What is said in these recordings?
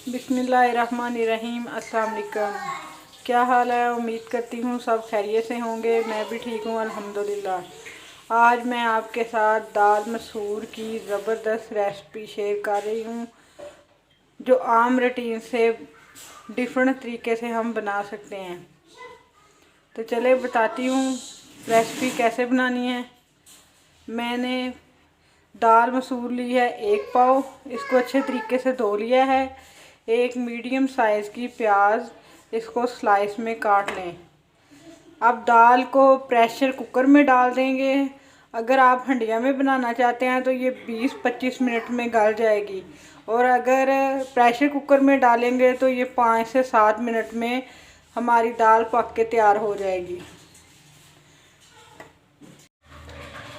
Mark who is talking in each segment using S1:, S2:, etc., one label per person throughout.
S1: बिस्मिल्लाहिर्रहमानिर्रहीम। अस्सलाम वालेकुम। क्या हाल है? उम्मीद करती हूँ सब खैरियत से होंगे। मैं भी ठीक हूँ अल्हम्दुलिल्लाह। आज मैं आपके साथ दाल मसूर की ज़बरदस्त रेसिपी शेयर कर रही हूँ, जो आम रूटीन से डिफरेंट तरीके से हम बना सकते हैं। तो चले बताती हूँ रेसिपी कैसे बनानी है। मैंने दाल मसूर ली है 1 पाव, इसको अच्छे तरीके से धो लिया है। एक मीडियम साइज़ की प्याज, इसको स्लाइस में काट लें। अब दाल को प्रेशर कुकर में डाल देंगे। अगर आप हंडिया में बनाना चाहते हैं तो ये 20-25 मिनट में गल जाएगी, और अगर प्रेशर कुकर में डालेंगे तो ये 5 से 7 मिनट में हमारी दाल पक के तैयार हो जाएगी।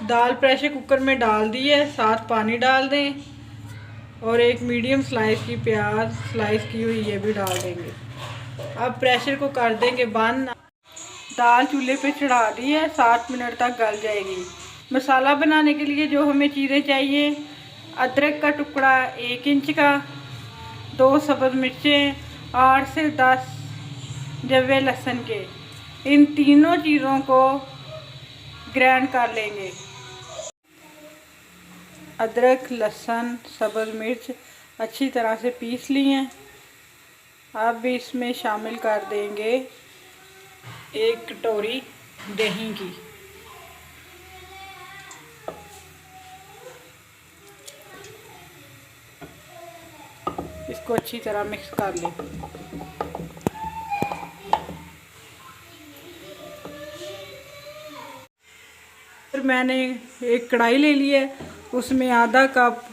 S1: दाल प्रेशर कुकर में डाल दी है, साथ पानी डाल दें और एक मीडियम स्लाइस की प्याज स्लाइस की हुई ये भी डाल देंगे। अब प्रेशर को कर देंगे बंद। दाल चूल्हे पे चढ़ा दी है, 7 मिनट तक गल जाएगी। मसाला बनाने के लिए जो हमें चीज़ें चाहिए: अदरक का टुकड़ा 1 इंच का, 2 सब्ज़ मिर्चें, 8 से 10 जवे लहसुन के। इन तीनों चीज़ों को ग्राइंड कर लेंगे। अदरक, लहसुन, सब्ज़ मिर्च अच्छी तरह से पीस ली हैं। अब इसमें शामिल कर देंगे 1 कटोरी दही की। इसको अच्छी तरह मिक्स कर लें। फिर मैंने एक कढ़ाई ले ली है, उसमें आधा कप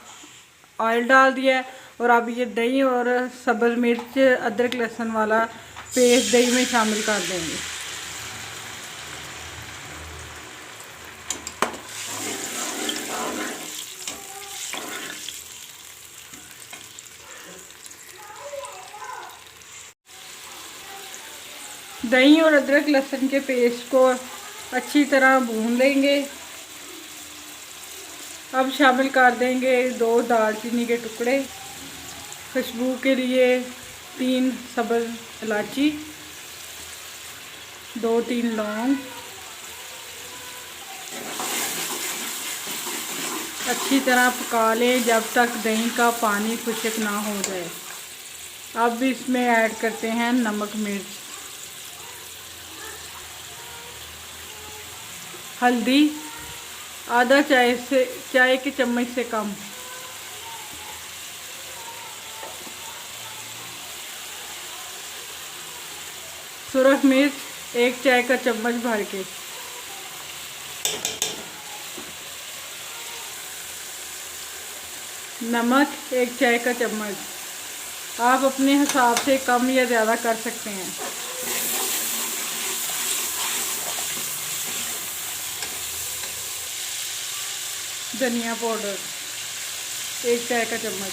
S1: ऑयल डाल दिया है, और अब ये दही और सब्ज़ मिर्च अदरक लहसुन वाला पेस्ट दही में शामिल कर देंगे। दही और अदरक लहसुन के पेस्ट को अच्छी तरह भून लेंगे। अब शामिल कर देंगे 2 दालचीनी के टुकड़े, खुशबू के लिए 3 सब्ज़ इलायची, 2-3 लौंग। अच्छी तरह पका लें जब तक दही का पानी खुश्क ना हो जाए। अब इसमें ऐड करते हैं नमक, मिर्च, हल्दी आधा चाय के चम्मच से कम, सुरख मिर्च 1 चाय का चम्मच भर के, नमक 1 चाय का चम्मच। आप अपने हिसाब से कम या ज़्यादा कर सकते हैं। धनिया पाउडर 1 चाय का चम्मच।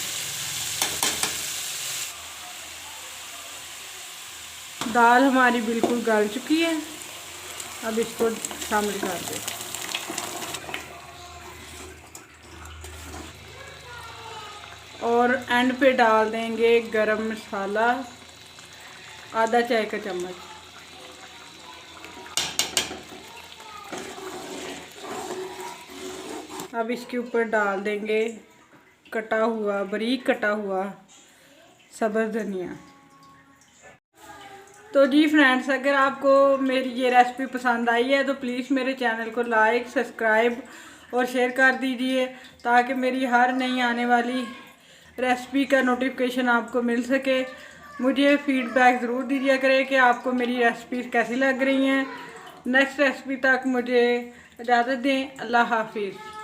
S1: दाल हमारी बिल्कुल गल चुकी है। अब इसको शामिल कर दें। और एंड पे डाल देंगे गरम मसाला आधा चाय का चम्मच। अब इसके ऊपर डाल देंगे बारीक कटा हुआ सब्ज़ धनिया। तो जी फ्रेंड्स, अगर आपको मेरी ये रेसिपी पसंद आई है तो प्लीज़ मेरे चैनल को लाइक, सब्सक्राइब और शेयर कर दीजिए, ताकि मेरी हर नई आने वाली रेसिपी का नोटिफिकेशन आपको मिल सके। मुझे फीडबैक ज़रूर दीजिए करें कि आपको मेरी रेसिपी कैसी लग रही हैं। नेक्स्ट रेसिपी तक मुझे इजाज़त दें। अल्लाह हाफिज़।